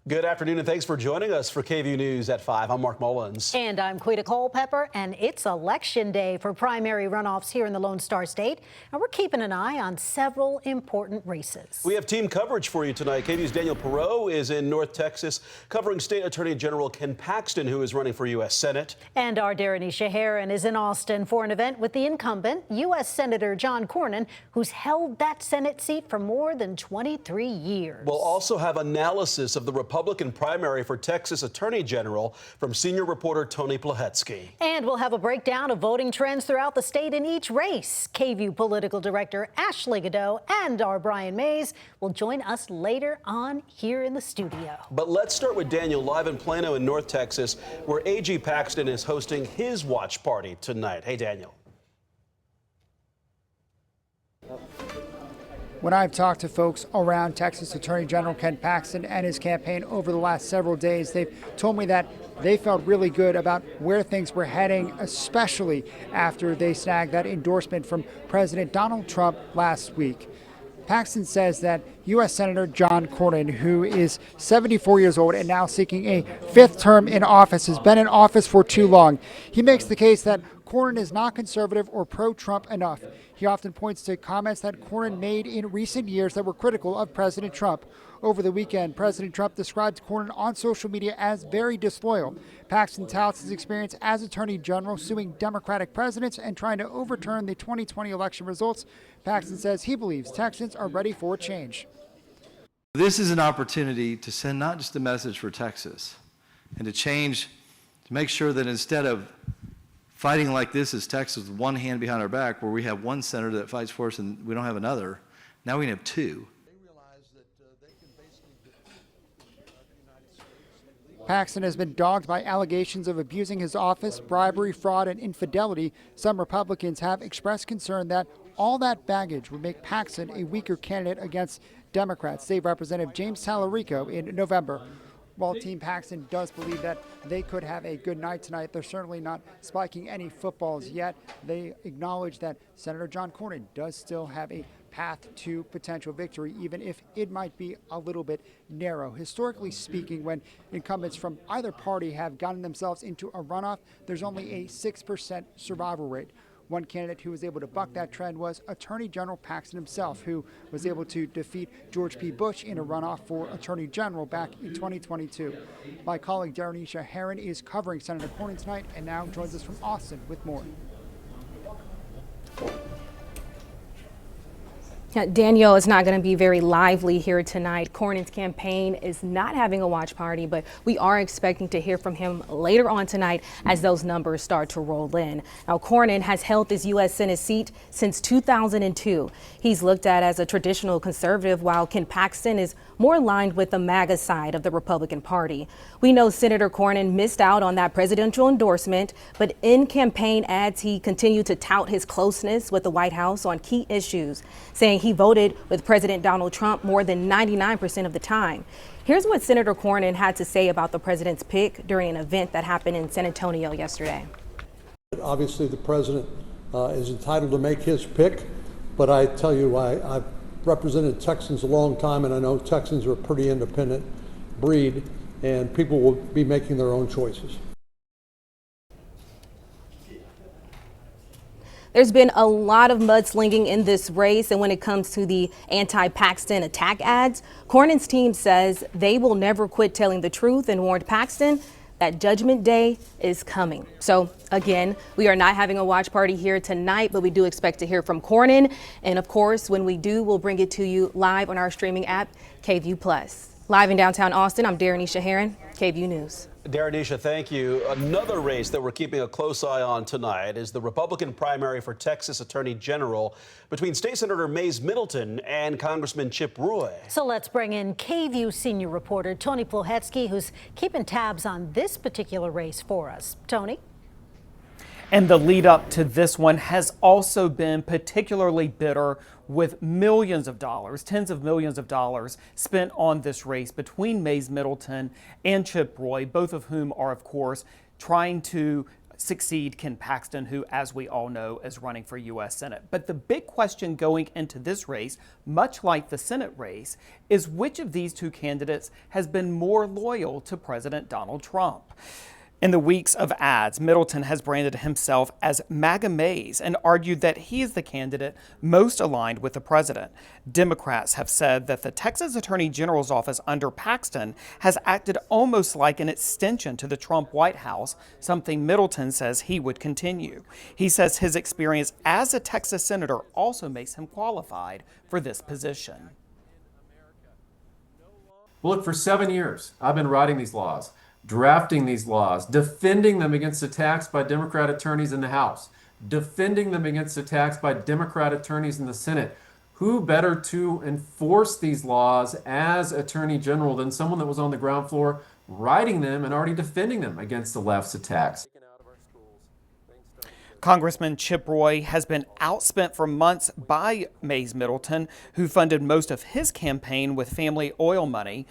Good afternoon and thanks for joining us for KVUE News at 5. I'm Mark Mullins. And I'm Quita Culpepper, and it's election day for primary runoffs here in the Lone Star State. And we're keeping an eye on several important races. We have team coverage for you tonight. KVUE's Daniel Perot is in North Texas covering State Attorney General Ken Paxton, who is running for U.S. Senate. And our Darrenisha Heron is in Austin for an event with the incumbent, U.S. Senator John Cornyn, who's held that Senate seat for more than 23 years. We'll also have analysis of the Republican primary for Texas Attorney General from senior reporter Tony Plahetsky. And we'll have a breakdown of voting trends throughout the state in each race. KVUE Political Director Ashley Godot and our Brian Mays will join us later on here in the studio. But let's start with Daniel live in Plano in North Texas, where A.G. Paxton is hosting his watch party tonight. Hey, Daniel. When I've talked to folks around Texas Attorney General Ken Paxton and his campaign over the last several days, they've told me that they felt really good about where things were heading, especially after they snagged that endorsement from President Donald Trump last week. Paxton says that U.S. Senator John Cornyn, who is 74 years old and now seeking a fifth term in office, has been in office for too long. He makes the case that Cornyn is not conservative or pro-Trump enough. He often points to comments that Cornyn made in recent years that were critical of President Trump. Over the weekend, President Trump described Cornyn on social media as very disloyal. Paxton touts his experience as Attorney General suing Democratic presidents and trying to overturn the 2020 election results. Paxton says he believes Texans are ready for change. This is an opportunity to send not just a message for Texas and to change, to make sure that instead of fighting like this as Texas with one hand behind our back, where we have one senator that fights for us and we don't have another, now we can have two. Paxton has been dogged by allegations of abusing his office, bribery, fraud, and infidelity. Some Republicans have expressed concern that all that baggage would make Paxton a weaker candidate against Democrats. State Representative James Tallarico in November. While Team Paxton does believe that they could have a good night tonight, they're certainly not spiking any footballs yet. They acknowledge that Senator John Cornyn does still have a path to potential victory, even if it might be a little bit narrow. Historically speaking, when incumbents from either party have gotten themselves into a runoff, there's only a 6% survival rate. One candidate who was able to buck that trend was Attorney General Paxton himself, who was able to defeat George P. Bush in a runoff for Attorney General back in 2022. My colleague Darrenisha Heron is covering Senator Cornyn tonight and now joins us from Austin with more. Daniel is not going to be very lively here tonight. Cornyn's campaign is not having a watch party, but we are expecting to hear from him later on tonight as those numbers start to roll in. Now, Cornyn has held this U.S. Senate seat since 2002. He's looked at as a traditional conservative, while Ken Paxton is more aligned with the MAGA side of the Republican Party. We know Senator Cornyn missed out on that presidential endorsement, but in campaign ads, he continued to tout his closeness with the White House on key issues, saying he voted with President Donald Trump more than 99% of the time. Here's what Senator Cornyn had to say about the president's pick during an event that happened in San Antonio yesterday. Obviously, the president is entitled to make his pick, but I tell you, I've represented Texans a long time, and I know Texans are a pretty independent breed, and people will be making their own choices. There's been a lot of mudslinging in this race, and when it comes to the anti-Paxton attack ads, Cornyn's team says they will never quit telling the truth and warned Paxton that Judgment Day is coming. So again, we are not having a watch party here tonight, but we do expect to hear from Cornyn. And of course, when we do, we'll bring it to you live on our streaming app, KVUE Plus. Live in downtown Austin, I'm Darrenisha Heron, KVUE News. Darrenisha, thank you. Another race that we're keeping a close eye on tonight is the Republican primary for Texas Attorney General between State Senator Mays Middleton and Congressman Chip Roy. So let's bring in KVUE senior reporter Tony Plahetsky, who's keeping tabs on this particular race for us. Tony? And the lead up to this one has also been particularly bitter, with millions of dollars, tens of millions of dollars spent on this race between Mays Middleton and Chip Roy, both of whom are, of course, trying to succeed Ken Paxton, who, as we all know, is running for U.S. Senate. But the big question going into this race, much like the Senate race, is which of these two candidates has been more loyal to President Donald Trump? In the weeks of ads, Middleton has branded himself as MAGA Mays and argued that he is the candidate most aligned with the president. Democrats have said that the Texas Attorney General's office under Paxton has acted almost like an extension to the Trump White House, something Middleton says he would continue. He says his experience as a Texas senator also makes him qualified for this position. Well, look, for 7 years, I've been writing these laws, drafting these laws, defending them against attacks by Democrat attorneys in the House, defending them against attacks by Democrat attorneys in the Senate. Who better to enforce these laws as Attorney General than someone that was on the ground floor writing them and already defending them against the left's attacks? Congressman Chip Roy has been outspent for months by Mays Middleton, who funded most of his campaign with family oil money.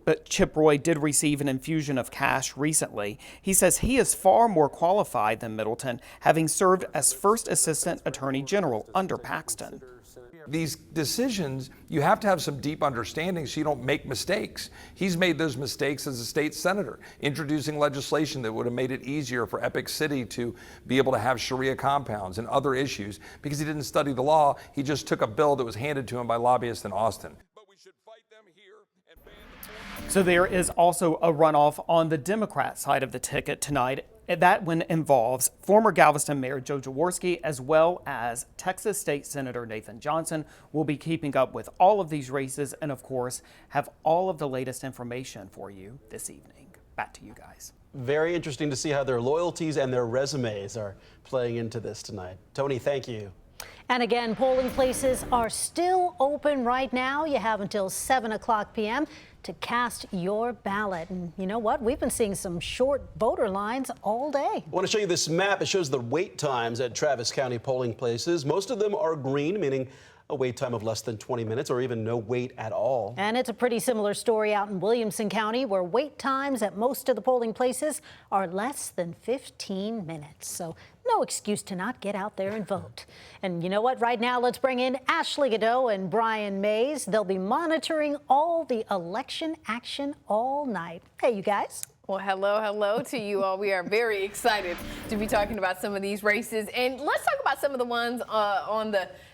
But Chip Roy did receive an infusion of cash recently. He says he is far more qualified than Middleton, having served as first assistant attorney general under Paxton. These decisions, you have to have some deep understanding so you don't make mistakes. He's made those mistakes as a state senator, introducing legislation that would have made it easier for Epic City to be able to have Sharia compounds and other issues. Because he didn't study the law, he just took a bill that was handed to him by lobbyists in Austin. So there is also a runoff on the Democrat side of the ticket tonight. That one involves former Galveston Mayor Joe Jaworski as well as Texas State Senator Nathan Johnson. We'll be keeping up with all of these races and, of course, have all of the latest information for you this evening. Back to you guys. Very interesting to see how their loyalties and their resumes are playing into this tonight. Tony, thank you. And again, polling places are still open right now. You have until 7 o'clock p.m. to cast your ballot. And you know what? We've been seeing some short voter lines all day. I want to show you this map. It shows the wait times at Travis County polling places. Most of them are green, meaning a wait time of less than 20 minutes or even no wait at all. And it's a pretty similar story out in Williamson County, where wait times at most of the polling places are less than 15 minutes. So no excuse to not get out there and vote. And you know what? Right now, let's bring in Ashley Godot and Brian Mays. They'll be monitoring all the election action all night. Hey, you guys. Well, hello to you all. We are very excited to be talking about some of these races. And let's talk about some of the ones on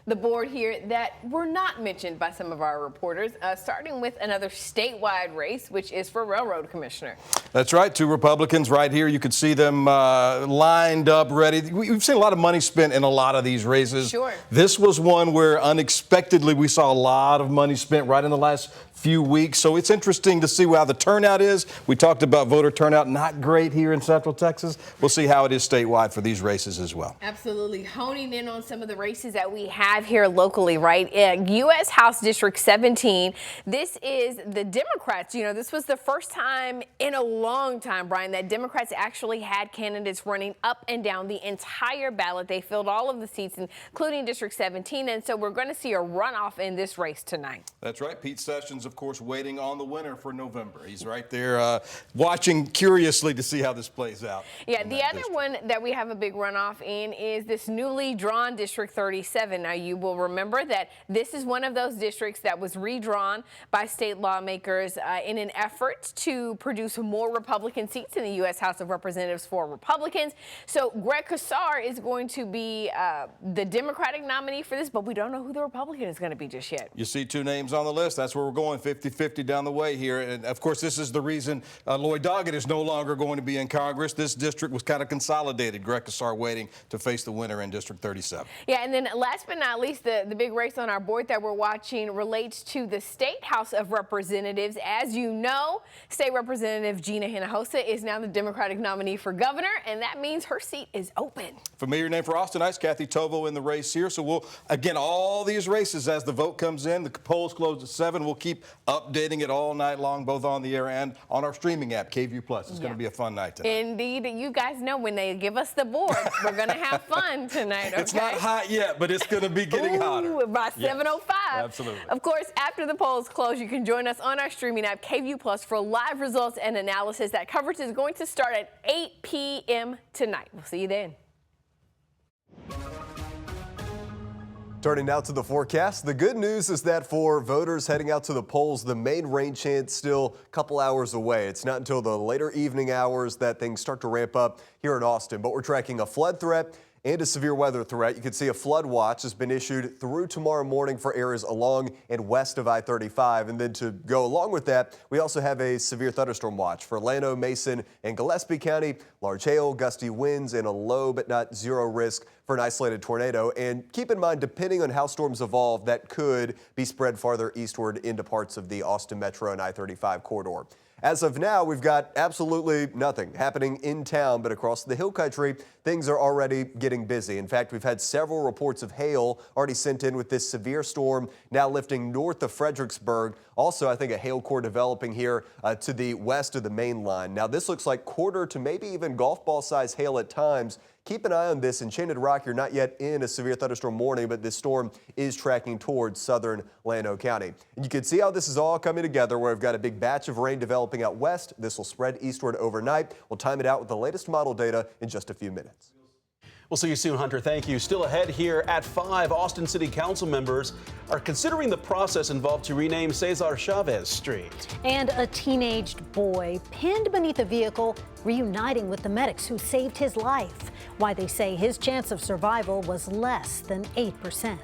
the board here that were not mentioned by some of our reporters, starting with another statewide race, which is for railroad commissioner. That's right. Two Republicans right here. You could see them lined up, ready. We've seen a lot of money spent in a lot of these races. Sure. This was one where unexpectedly we saw a lot of money spent right in the last few weeks. So it's interesting to see how the turnout is. We talked about voter turnout, not great here in Central Texas. We'll see how it is statewide for these races as well. Absolutely. Honing in on some of the races that we have here locally, right? U.S. House District 17. This is the Democrats. You know, this was the first time in a long time, Brian, that Democrats actually had candidates running up and down the entire ballot. They filled all of the seats, including District 17. And so we're going to see a runoff in this race tonight. That's right. Pete Sessions, of course, waiting on the winner for November. He's right there watching curiously to see how this plays out. Yeah, the other one that we have a big runoff in is this newly drawn District 37. Now, you will remember that this is one of those districts that was redrawn by state lawmakers in an effort to produce more Republican seats in the U.S. House of Representatives for Republicans. So Greg Casar is going to be the Democratic nominee for this, but we don't know who the Republican is going to be just yet. You see two names on the list. That's where we're going, 50-50 down the way here. And, of course, this is the reason Lloyd Doggett is no longer going to be in Congress. This district was kind of consolidated. Greg Casar waiting to face the winner in District 37. Yeah, and then last but not least, the big race on our board that we're watching relates to the State House of Representatives. As you know, State Representative Gina Hinojosa is now the Democratic nominee for governor, and that means her seat is open. Familiar name for Austinites, Kathy Tovo in the race here. So we'll, again, all these races as the vote comes in. The polls close at 7. We'll keep updating it all night long, both on the air and on our streaming app, KVUE Plus. It's going to be a fun night tonight. Indeed. You guys know when they give us the board, we're going to have fun tonight, okay? It's not hot yet, but it's going to be be getting hotter. By 7:05. Absolutely. Of course, after the polls close, you can join us on our streaming app, KVU Plus, for live results and analysis. That coverage is going to start at 8 p.m. tonight. We'll see you then. Turning now to the forecast. The good news is that for voters heading out to the polls, the main rain chance still a couple hours away. It's not until the later evening hours that things start to ramp up here in Austin. But we're tracking a flood threat and a severe weather threat. You can see a flood watch has been issued through tomorrow morning for areas along and west of I-35. And then to go along with that, we also have a severe thunderstorm watch for Llano, Mason, and Gillespie County. Large hail, gusty winds, and a low but not zero risk for an isolated tornado. And keep in mind, depending on how storms evolve, that could be spread farther eastward into parts of the Austin Metro and I-35 corridor. As of now, we've got absolutely nothing happening in town, but across the hill country, things are already getting busy. In fact, we've had several reports of hail already sent in with this severe storm now lifting north of Fredericksburg. Also, I think a hail core developing here to the west of the main line. Now, this looks like quarter to maybe even golf ball size hail at times. Keep an eye on this. Enchanted Rock, you're not yet in a severe thunderstorm warning, but this storm is tracking towards southern Llano County. And you can see how this is all coming together, where we've got a big batch of rain developing out west. This will spread eastward overnight. We'll time it out with the latest model data in just a few minutes. We'll see you soon, Hunter. Thank you. Still ahead here at 5, Austin City Council members are considering the process involved to rename Cesar Chavez Street. And a teenaged boy pinned beneath a vehicle reuniting with the medics who saved his life. Why they say his chance of survival was less than 8%.